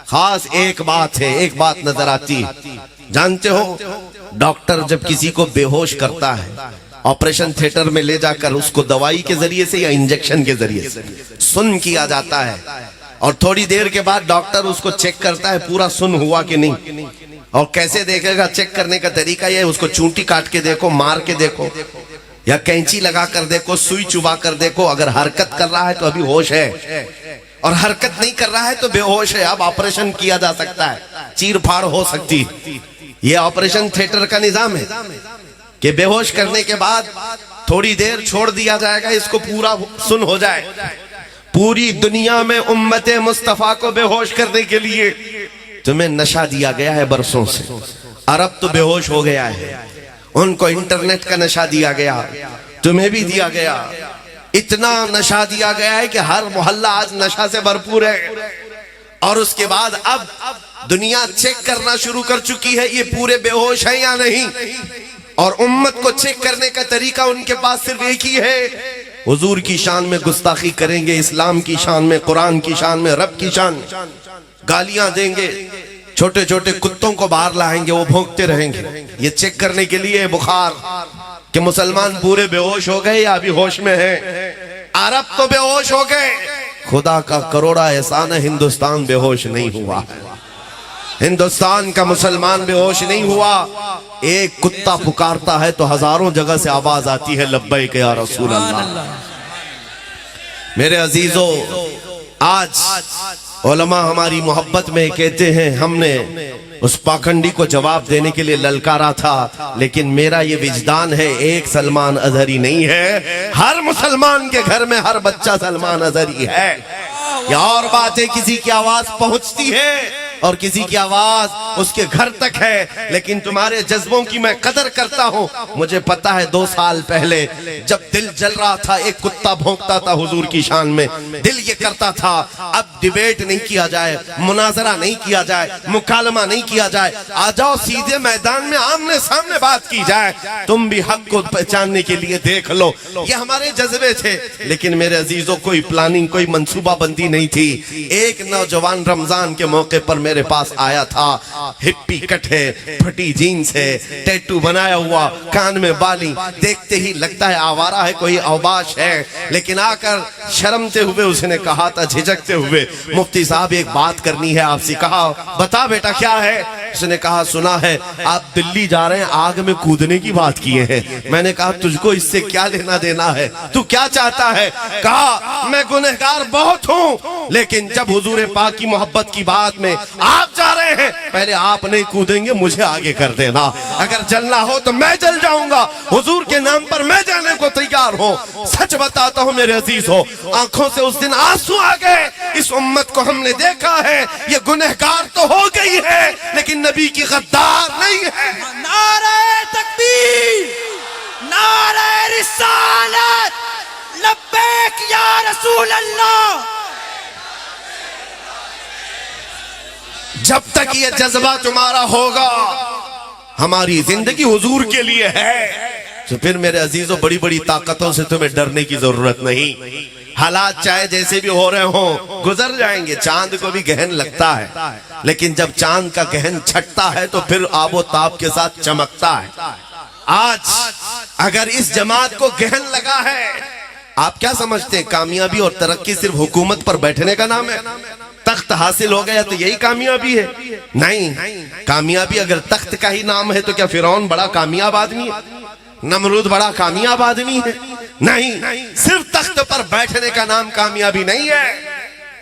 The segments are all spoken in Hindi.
खास एक बात है, एक बात नजर आती है। जानते हो, डॉक्टर जब किसी को बेहोश करता है ऑपरेशन थिएटर में ले जाकर उसको दवाई के जरिए से या इंजेक्शन के जरिए से सुन्न किया जाता है, और थोड़ी देर के बाद डॉक्टर उसको चेक करता है पूरा सुन्न हुआ कि नहीं। और कैसे देखेगा? चेक करने का तरीका यह है, उसको चूंटी काट के देखो, मार के देखो, या कैंची लगा कर देखो, सुई चुबा कर देखो। अगर हरकत कर रहा है तो अभी होश है, और हरकत नहीं कर रहा है तो बेहोश है। अब ऑपरेशन किया जा सकता है, चीर फाड़ हो सकती है। यह ऑपरेशन थिएटर का निजाम है कि बेहोश करने के बाद थोड़ी देर छोड़ दिया जाएगा, इसको पूरा सुन हो जाए। पूरी दुनिया में उम्मते मुस्तफा को बेहोश करने के लिए तुम्हें नशा दिया गया है बरसों से। अरब तो बेहोश हो गया है, उनको इंटरनेट का नशा दिया गया, तुम्हें भी दिया गया। इतना नशा दिया गया है कि हर मोहल्ला आज नशा से भरपूर है। और उसके बाद अब दुनिया चेक करना शुरू कर चुकी है ये पूरे बेहोश हैं या नहीं। और उम्मत को चेक करने का तरीका उनके पास सिर्फ एक ही है, हुजूर की शान में गुस्ताखी करेंगे, इस्लाम की शान में, कुरान की शान में, रब की शान, गालियां देंगे, छोटे छोटे कुत्तों को बाहर लाएंगे, वो भौंकते रहेंगे। ये चेक करने के लिए बुखार कि मुसलमान पूरे बेहोश हो गए या अभी होश में हैं। अरब तो बेहोश हो गए, खुदा का करोड़ा एहसान है हिंदुस्तान बेहोश नहीं हुआ है। हिंदुस्तान का मुसलमान बेहोश नहीं हुआ। एक कुत्ता पुकारता है तो हजारों जगह से आवाज आती है, लब्बैक या रसूल अल्लाह। मेरे अजीजों, आज उलमा हमारी मोहब्बत में कहते हैं हमने उस पाखंडी को जवाब देने के लिए ललकारा था, लेकिन मेरा ये विजदान है एक सलमान अजहरी नहीं है, हर मुसलमान के घर में हर बच्चा सलमान अजहरी है। या और बात है, किसी की आवाज पहुंचती है और किसी की आवाज उसके घर तक है, लेकिन तुम्हारे जज्बों की मैं कदर करता हूँ। मुझे पता है 2 साल पहले जब दिल जल रहा था, एक कुत्ता भौंकता था हुजूर की शान में, दिल ये करता था अब डिबेट नहीं किया जाए, मुनाजरा नहीं किया जाए, मुकालमा नहीं किया जाए, आ जाओ सीधे मैदान में आमने सामने बात की जाए, तुम भी हक को पहचानने के लिए देख लो। ये हमारे जज्बे थे। लेकिन मेरे अजीजों, कोई प्लानिंग, कोई मंसूबाबंदी नहीं थी। एक नौजवान रमजान के मौके पर मेरे पास आया था, हिप्पी कट है, फटी जीन्स है, टैटू बनाया हुआ, कान में बाली, देखते ही लगता है आवारा है, कोई अवबाश है। लेकिन आकर शर्मते हुए उसने कहा था, झिझकते हुए, मुफ्ती साहब एक बात करनी है आपसे। कहा, बता बेटा क्या है? उसने कहा, सुना है आप दिल्ली जा रहे हैं, आग में कूदने की बात किए हैं। मैंने कहा, तुझको इससे क्या लेना देना है, तू क्या चाहता है? कहा, मैं गुनहगार बहुत हूँ, लेकिन जब हुजूर पाक की मोहब्बत की बात में आप जा रहे हैं, पहले आप नहीं कूदेंगे, मुझे आगे कर देना। अगर जलना हो तो मैं जल जाऊंगा, हुजूर के नाम पर मैं जाने को तैयार हूँ। सच बताता हूँ मेरे अजीज हो, आंखों से उस दिन आंसू आ गए। इस उम्मत को हमने देखा है, ये गुनहगार तो हो गई है, लेकिन नबी की गद्दार नहीं है। नारे तकबीर, नारे रिसालत, लब्बैक या रसूल अल्लाह। जब तक ये जज्बा तुम्हारा होगा, हमारी जिंदगी हुजूर के लिए है, तो फिर मेरे अजीजों बड़ी बड़ी ताकतों से तुम्हें डरने की जरूरत नहीं। हालात चाहे जैसे भी हो रहे हो, गुजर जाएंगे। चांद को भी गहन लगता है, लेकिन जब चांद का गहन छटता है तो फिर आबो ताब के साथ चमकता है। आज अगर इस जमात को गहन लगा है, आप क्या समझते हैं कामयाबी और तरक्की सिर्फ हुकूमत पर बैठने का नाम है? तख्त हासिल हो गया तो यही कामयाबी है? नहीं, कामयाबी अगर तख्त का ही नाम है तो क्या फिरौन बड़ा कामयाब आदमी है? नमरूद बड़ा कामयाब आदमी है? नहीं, सिर्फ तख्त पर बैठने का नाम कामयाबी नहीं है।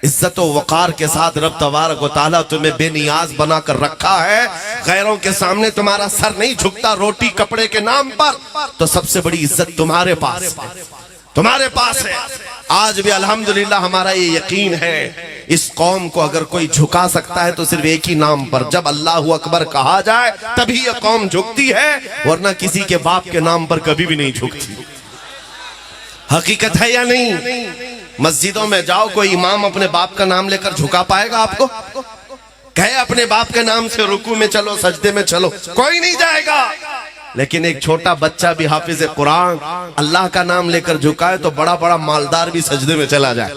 इज्जत व वकार के साथ रब तबारक व तआला तुम्हें बेनियाज बनाकर रखा है, गैरों के सामने तुम्हारा सर नहीं झुकता रोटी कपड़े के नाम पर, तो सबसे बड़ी इज्जत तुम्हारे पास है, तुम्हारे पास है। आज भी अल्हम्दुलिल्लाह हमारा ये यकीन है, इस कौम को अगर कोई झुका सकता है तो सिर्फ एक ही नाम पर, जब अल्लाहु अकबर कहा जाए तभी ये कौम झुकती है, वरना किसी के बाप के नाम पर कभी भी नहीं झुकती। हकीकत है या नहीं? मस्जिदों में जाओ, कोई इमाम अपने बाप का नाम लेकर झुका पाएगा आपको? कहे अपने बाप के नाम से रुकू में चलो, सजदे में चलो, कोई नहीं जाएगा। लेकिन एक छोटा बच्चा भी हाफिज कुरान अल्लाह का नाम लेकर झुकाए तो बड़ा बड़ा मालदार भी सजदे में चला जाए।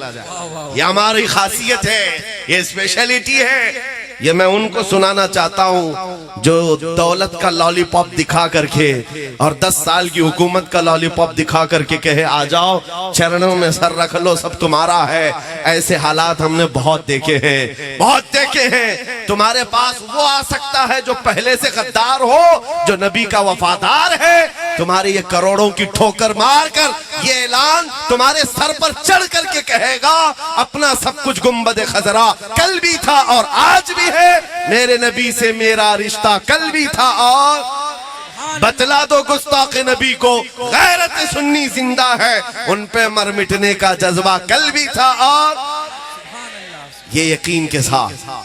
ये हमारी खासियत है, ये स्पेशलिटी है। ये मैं उनको सुनाना चाहता हूँ जो दौलत का लॉलीपॉप दिखा करके और 10 साल की हुकूमत का लॉलीपॉप दिखा करके कहे आ जाओ चरणों में सर रख लो सब तुम्हारा है। ऐसे हालात हमने बहुत देखे हैं, बहुत देखे हैं। तुम्हारे पास वो आ सकता है जो पहले से गद्दार हो, जो नबी का वफादार है। तुम्हारे ये करोड़ों की ठोकर मारकर ये ऐलान तुम्हारे सर पर चढ़ करके कहेगा अपना सब कुछ गुंबद खजरा कल भी था और आज भी है, मेरे नबी से मेरा रिश्ता कल भी था और बतला दो गुस्ताख नबी को गैरत सुन्नी जिंदा है, उन पे मर मिटने का जज्बा कल भी था और ये यकीन के साथ